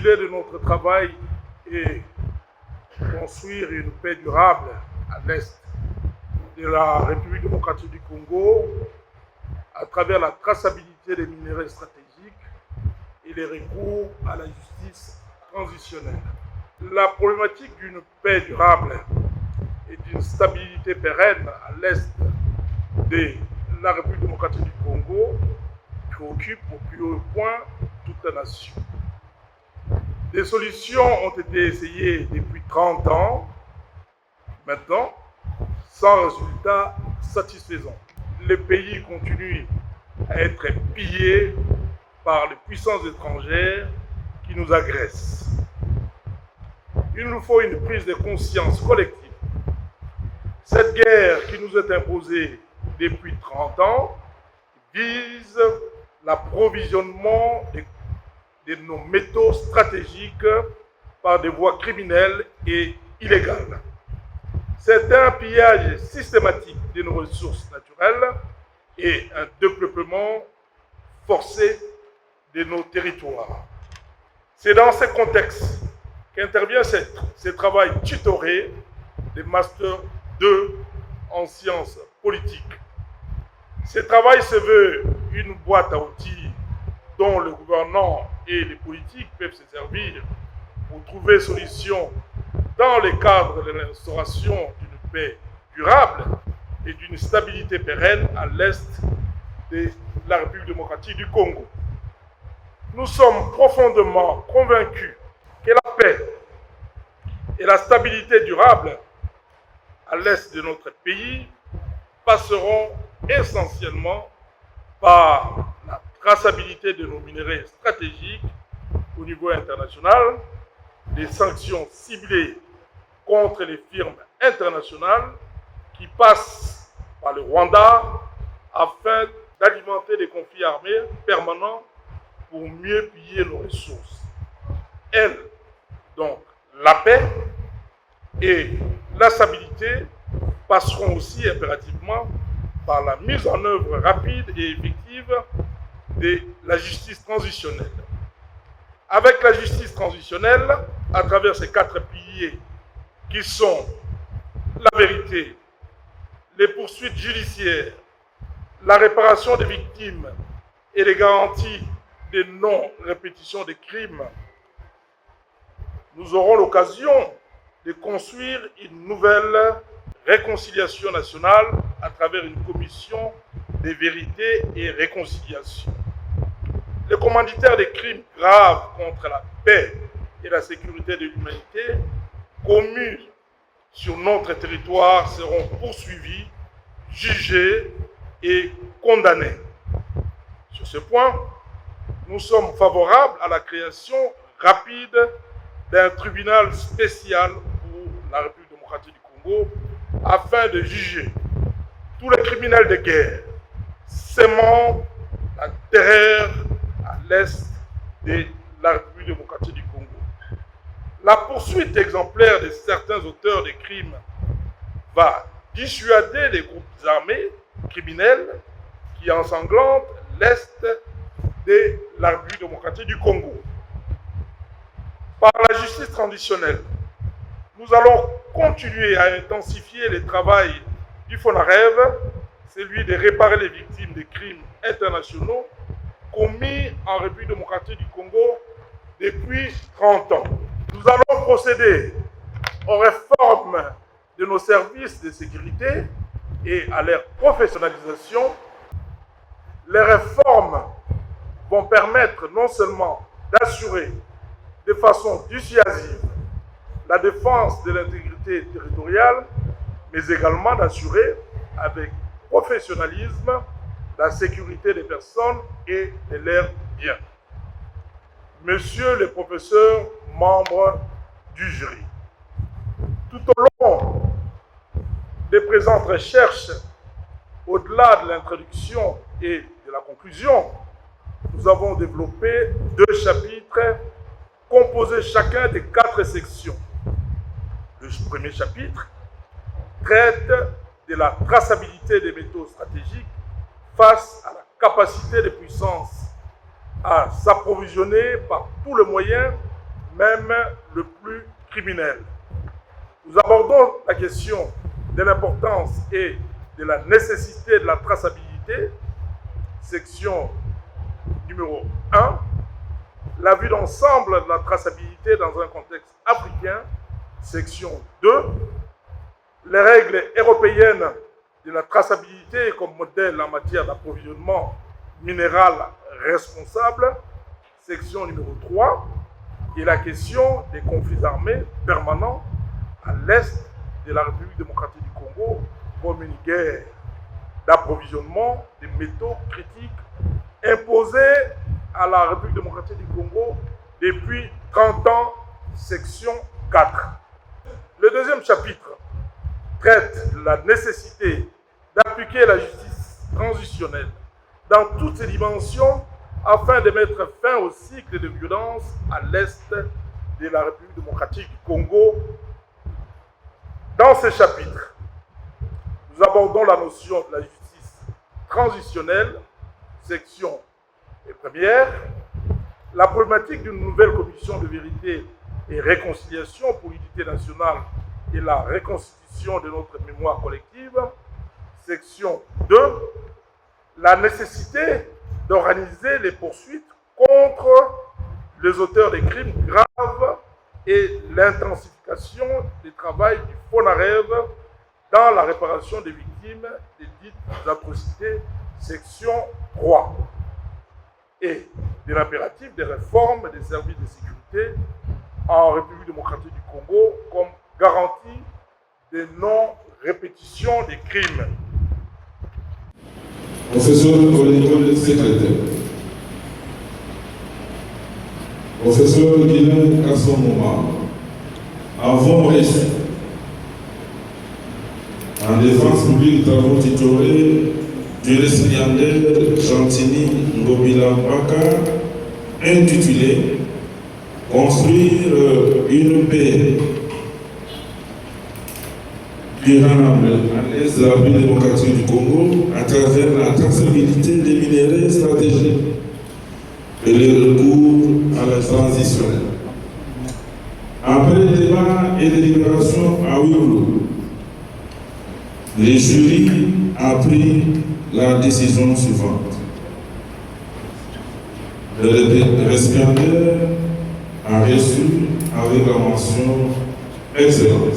L'intitulé de notre travail est construire une paix durable à l'est de la République démocratique du Congo à travers la traçabilité des minéraux stratégiques et les recours à la justice transitionnelle. La problématique d'une paix durable et d'une stabilité pérenne à l'est de la République démocratique du Congo préoccupe au plus haut point toute la nation. Des solutions ont été essayées depuis 30 ans, maintenant, sans résultat satisfaisant. Le pays continue à être pillé par les puissances étrangères qui nous agressent. Il nous faut une prise de conscience collective. Cette guerre qui nous est imposée depuis 30 ans vise l'approvisionnement de nos métaux stratégiques par des voies criminelles et illégales. C'est un pillage systématique de nos ressources naturelles et un dépeuplement forcé de nos territoires. C'est dans ce contexte qu'intervient ce travail tutoré des Master 2 en sciences politiques. Ce travail se veut une boîte à outils dont le gouvernement et les politiques peuvent se servir pour trouver solution dans le cadre de l'instauration d'une paix durable et d'une stabilité pérenne à l'est de la République démocratique du Congo. Nous sommes profondément convaincus que la paix et la stabilité durable à l'est de notre pays passeront essentiellement par la traçabilité de nos minéraux stratégiques au niveau international, des sanctions ciblées contre les firmes internationales qui passent par le Rwanda afin d'alimenter des conflits armés permanents pour mieux piller nos ressources. Elle, donc la paix et la stabilité passeront aussi impérativement par la mise en œuvre rapide et effective de la justice transitionnelle. Avec la justice transitionnelle, à travers ces 4 piliers qui sont la vérité, les poursuites judiciaires, la réparation des victimes et les garanties de non-répétition des crimes, nous aurons l'occasion de construire une nouvelle réconciliation nationale à travers une commission de vérité et réconciliation. Les commanditaires des crimes graves contre la paix et la sécurité de l'humanité commis sur notre territoire seront poursuivis, jugés et condamnés. Sur ce point, nous sommes favorables à la création rapide d'un tribunal spécial pour la République démocratique du Congo afin de juger tous les criminels de guerre sémant la terreur à l'est de la République démocratique du Congo. La poursuite exemplaire de certains auteurs de crimes va dissuader les groupes armés criminels qui ensanglantent l'est de la République démocratique du Congo. Par la justice traditionnelle, nous allons continuer à intensifier le travail du FONAREV, celui de réparer les victimes des crimes internationaux commis en République démocratique du Congo depuis 30 ans. Nous allons procéder aux réformes de nos services de sécurité et à leur professionnalisation. Les réformes vont permettre non seulement d'assurer de façon dissuasive la défense de l'intégrité territoriale, mais également d'assurer avec professionnalisme la sécurité des personnes et de leurs biens. Monsieur le professeur, membre du jury, tout au long des présentes recherches, au-delà de l'introduction et de la conclusion, nous avons développé 2 chapitres composés chacun des 4 sections. Le premier chapitre traite de la traçabilité des métaux stratégiques face à la capacité des puissances à s'approvisionner par tous les moyens même le plus criminel. Nous abordons la question de l'importance et de la nécessité de la traçabilité, section numéro 1, la vue d'ensemble de la traçabilité dans un contexte africain, section 2, les règles européennes de la traçabilité comme modèle en matière d'approvisionnement minéral responsable, section numéro 3, et la question des conflits armés permanents à l'est de la République démocratique du Congo comme une guerre d'approvisionnement des métaux critiques imposée à la République démocratique du Congo depuis 30 ans, section 4. Le deuxième chapitre traite de la nécessité d'appliquer la justice transitionnelle dans toutes ses dimensions afin de mettre fin au cycle de violence à l'est de la République démocratique du Congo. Dans ce chapitre, nous abordons la notion de la justice transitionnelle, section première, la problématique d'une nouvelle commission de vérité et réconciliation pour l'unité nationale et la reconstitution de notre mémoire collective, section 2, la nécessité d'organiser les poursuites contre les auteurs des crimes graves et l'intensification du travail du FONAREV dans la réparation des victimes des dites atrocités, section 3, et de l'impératif des réformes des services de sécurité en République démocratique du Congo comme garantie de non-répétition des crimes. Professeur Olécole, secrétaire. Professeur Guilain Kassomoma, avant reçu en défense publique travaux titulés du récipiendaire Chantini Ngobila Mbaka, intitulé Construire une paix durable à l'est de la République démocratique du Congo à travers la traçabilité des minéraux stratégiques et le recours à la transition. Après le débat et délibération à Ouyoulou, le jury a pris la décision suivante. Le récipiendaire a reçu avec la mention excellente.